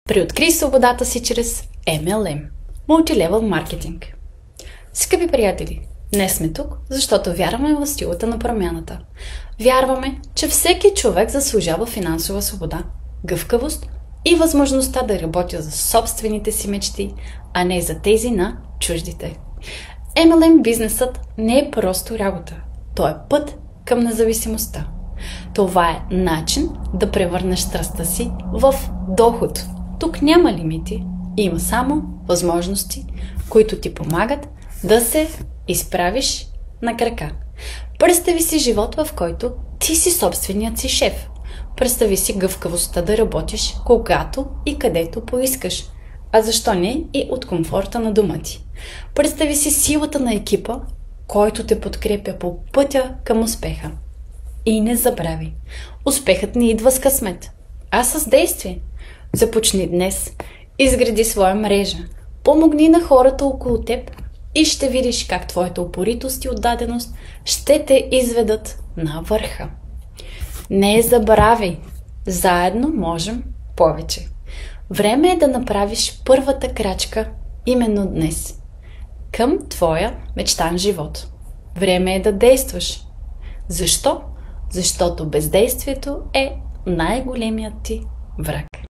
Преоткрий свободата си чрез MLM – Multilevel Marketing. Скъпи приятели, днес сме тук, защото вярваме в силата на промяната. Вярваме, че всеки човек заслужава финансова свобода, гъвкавост и възможността да работи за собствените си мечти, а не за тези на чуждите. MLM бизнесът не е просто работа. То е път към независимостта. Това е начин да превърнеш страстта си в доход. Тук няма лимити, има само възможности, които ти помагат да се изправиш на крака. Представи си живот, в който ти си собственият си шеф. Представи си гъвкавостта да работиш когато и където поискаш. А защо не и от комфорта на дома ти. Представи си силата на екипа, който те подкрепя по пътя към успеха. И не забрави, успехът не идва с късмет, а с действие. Започни днес, изгради своя мрежа, помогни на хората около теб и ще видиш как твоята упоритост и отдаденост ще те изведат на върха. Не забравяй, заедно можем повече. Време е да направиш първата крачка именно днес към твоя мечтан живот. Време е да действаш. Защо? Защото бездействието е най-големият ти враг.